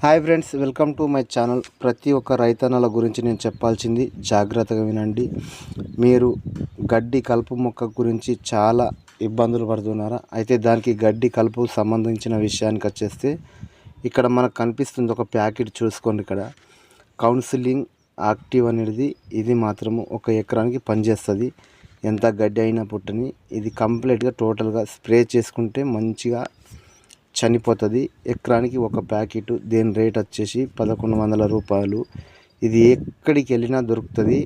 Hi friends, welcome to my channel. ప్రతి ఒక్క రైతన్నల గురించి నేను చెప్పాల్సింది జాగ్రత్తగా వినండి. మీరు గడ్డి కలుపు మొక్క గురించి చాలా ఇబ్బందులు పడుతున్నారా? అయితే దానికి గడ్డి కలుపు సంబంధించిన విషయానికి వచ్చేస్తే ఇక్కడ మనకు కనిపిస్తుంది ఒక ప్యాకెట్. చూసుకోండి, ఇక్కడ కౌన్సిలింగ్ యాక్టివ్ అనేది ఇది మాత్రము 1 ఎకరానికి పనిచేస్తుంది. ఎంత గడ్డి అయినా పుట్టని ఇది కంప్లీట్గా టోటల్గా స్ప్రే చేసుకుంటే మంచిగా చనిపోతుంది. ఎకరానికి 1 ప్యాకెట్. దీని రేట్ వచ్చేసి 1100 రూపాయలు. ఇది ఎక్కడికి వెళ్ళినా దొరుకుతుంది.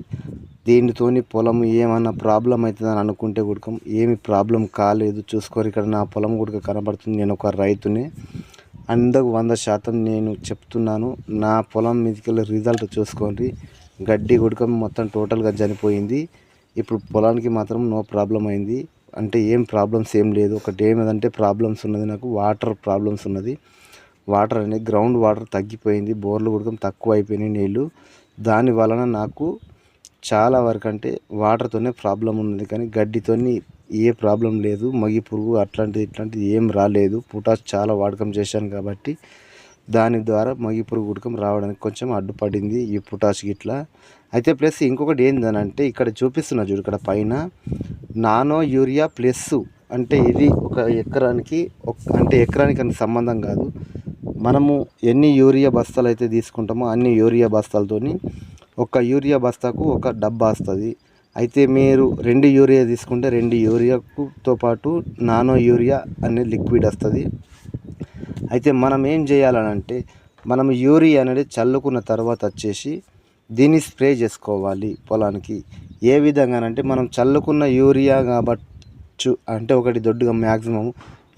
దీనితోని పొలం ఏమన్నా ప్రాబ్లం అవుతుందని అనుకుంటే కూడా ఏమి ప్రాబ్లం కాలేదు. చూసుకోరు, ఇక్కడ నా పొలం కూడా కనబడుతుంది. నేను ఒక రైతుని, 100% నేను చెప్తున్నాను. నా పొలం మీదకి రిజల్ట్ చూసుకోండి. గడ్డి గుడకం మొత్తం టోటల్గా చనిపోయింది. ఇప్పుడు పొలానికి మాత్రం నో ప్రాబ్లం అయింది. అంటే ఏం ప్రాబ్లమ్స్ ఏం లేదు. ఒకటి ఏమిదంటే ప్రాబ్లమ్స్ ఉన్నది, నాకు వాటర్ ప్రాబ్లమ్స్ ఉన్నది. వాటర్ అనేది గ్రౌండ్ వాటర్ తగ్గిపోయింది. బోర్లు కూడా తక్కువ అయిపోయినాయి నీళ్ళు. దాని వలన నాకు చాలా వరకు అంటే వాటర్తోనే ప్రాబ్లం ఉన్నది, కానీ గడ్డితోని ఏ ప్రాబ్లం లేదు. మగి పురుగు ఇట్లాంటిది ఏం రాలేదు. పొటాష్ చాలా వాడకం చేశాను కాబట్టి దాని ద్వారా మగి పురుగు ఉడకం రావడానికి కొంచెం అడ్డుపడింది ఈ పొటాష్ గిట్లా. అయితే ప్లస్ ఇంకొకటి ఏందనంటే ఇక్కడ చూపిస్తున్నా చూడు, ఇక్కడ పైన నానో యూరియా ప్లస్ అంటే ఇది 1 ఎకరానికి అంటే ఎకరానికి అని సంబంధం కాదు. మనము ఎన్ని యూరియా బస్తాలు అయితే తీసుకుంటామో అన్ని యూరియా బస్తాలతోని 1 యూరియా బస్తాకు 1 డబ్బా వస్తుంది. అయితే మీరు 2 యూరియా తీసుకుంటే 2 యూరియాతో పాటు నానో యూరియా అనే లిక్విడ్ వస్తుంది. అయితే మనం ఏం చేయాలనంటే మనం యూరియా అనేది చల్లుకున్న తర్వాత వచ్చేసి దీన్ని స్ప్రే చేసుకోవాలి పొలానికి. ఏ విధంగానంటే మనం చల్లుకున్న యూరియా కావచ్చు, అంటే ఒకటి దొడ్డుగా మ్యాక్సిమం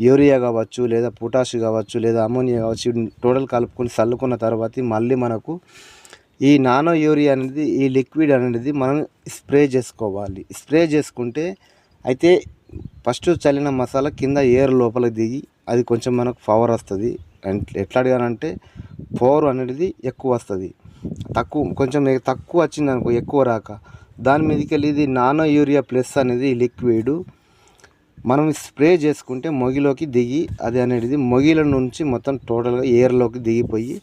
యూరియా కావచ్చు, లేదా పొటాష్ కావచ్చు, లేదా అమోనియా కావచ్చు, టోటల్ కలుపుకొని చల్లుకున్న తర్వాత మళ్ళీ మనకు ఈ నానో యూరియా అనేది, ఈ లిక్విడ్ అనేది మనం స్ప్రే చేసుకోవాలి. స్ప్రే చేసుకుంటే అయితే ఫస్ట్ చల్లిన మసాలా కింద ఎయిర్ లోపలికి దిగి అది కొంచెం మనకు పవర్ వస్తుంది. ఎట్లా అడిగానంటే పవర్ అనేది ఎక్కువ వస్తుంది. కొంచెం తక్కువ వచ్చింది అనుకో, ఎక్కువ రాక దాని మీదకి వెళ్ళి ఇది నానో యూరియా ప్లస్ అనేది లిక్విడ్ మనం స్ప్రే చేసుకుంటే మొగిలోకి దిగి అది అనేది మొగిల నుంచి మొత్తం టోటల్గా ఎయిర్లోకి దిగిపోయి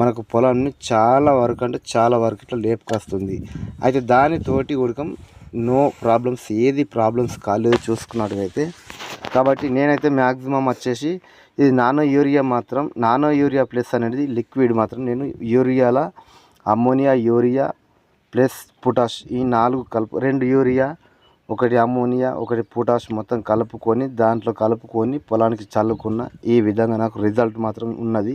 మనకు పొలాన్ని చాలా వరకు అంటే చాలా వరకు ఇట్లా లేపుకొస్తుంది. అయితే దానితోటి ఉడకం నో ప్రాబ్లమ్స్, ఏది ప్రాబ్లమ్స్ కాలేదు చూసుకున్నట్టుగైతే. కాబట్టి నేనైతే మ్యాక్సిమం వచ్చేసి ఇది నానో యూరియా ప్లస్ అనేది లిక్విడ్ మాత్రం నేను యూరియాల అమ్మోనియా, యూరియా ప్లస్ పొటాష్ ఈ 4 కలుపు, 2 యూరియా, 1 అమ్మోనియా, 1 పొటాష్ మొత్తం కలుపుకొని పొలానికి చల్లుకున్న ఈ విధంగా నాకు రిజల్ట్ మాత్రం ఉన్నది.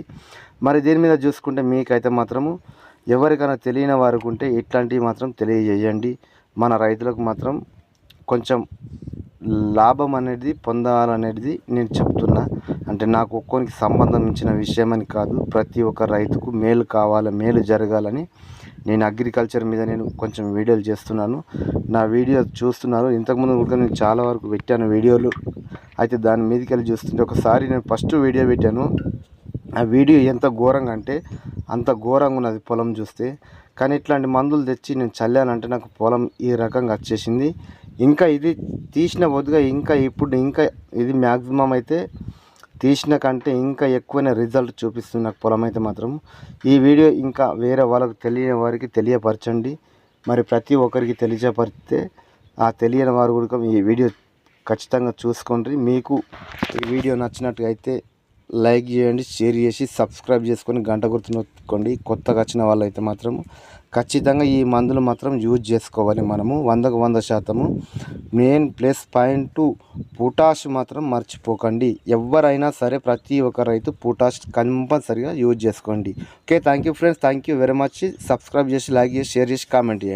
మరి దీని మీద చూసుకుంటే మీకైతే మాత్రము ఎవరికైనా తెలియని వారికి ఉంటే ఇట్లాంటివి మాత్రం తెలియజేయండి. మన రైతులకు మాత్రం కొంచెం లాభం అనేది పొందాలనేది నేను చెప్తున్నా. అంటే నాకు ఒక్కొనికి సంబంధించిన విషయం అని కాదు, ప్రతి ఒక్క రైతుకు మేలు కావాలి, మేలు జరగాలని నేను అగ్రికల్చర్ మీద నేను కొంచెం వీడియోలు చేస్తున్నాను. నా వీడియో చూస్తున్నారు. ఇంతకుముందు కూడా నేను చాలా వరకు పెట్టాను వీడియోలు. అయితే దాని మీదకి వెళ్ళి చూస్తుంటే ఒకసారి నేను ఫస్ట్ వీడియో పెట్టాను. ఆ వీడియో ఎంత ఘోరంగా అంటే అంత ఘోరంగా ఉన్నది పొలం చూస్తే. కానీ ఇట్లాంటి మందులు తెచ్చి నేను చల్లానంటే నాకు పొలం ఈ రకంగా వచ్చేసింది. ఇంకా ఇది తీసిన బొద్దుగా ఇంకా ఇది మ్యాక్సిమం అయితే తీసిన కంటే ఇంకా ఎక్కువనే రిజల్ట్ చూపిస్తుంది నాకు పొలం అయితే మాత్రం. ఈ వీడియో ఇంకా వేరే వాళ్ళకి తెలియని వారికి తెలియపరచండి. మరి ప్రతి ఒక్కరికి తెలియపరిస్తే ఆ తెలియని వారు కూడా ఈ వీడియో ఖచ్చితంగా చూసుకోండి. మీకు ఈ వీడియో నచ్చినట్టుగా అయితే లైక్ చేయండి, షేర్ చేసి సబ్స్క్రైబ్ చేసుకొని గంట గుర్తు నొక్కండి. కొత్తగా వచ్చిన వాళ్ళు అయితే మాత్రం ఖచ్చితంగా ఈ మందులు మాత్రం యూజ్ చేసుకోవాలి. మనము 100కు 100% మెయిన్ ప్లస్ పాయింట్ పొటాష్ మాత్రం మర్చిపోకండి. ఎవరైనా సరే ప్రతి ఒక్క రైతు పొటాష్ కంపల్సరీగా యూజ్ చేసుకోండి. Okay, thank you friends, thank you very much. Subscribe చేసి, లైక్ చేసి, షేర్ చేసి, కామెంట్ చేయండి.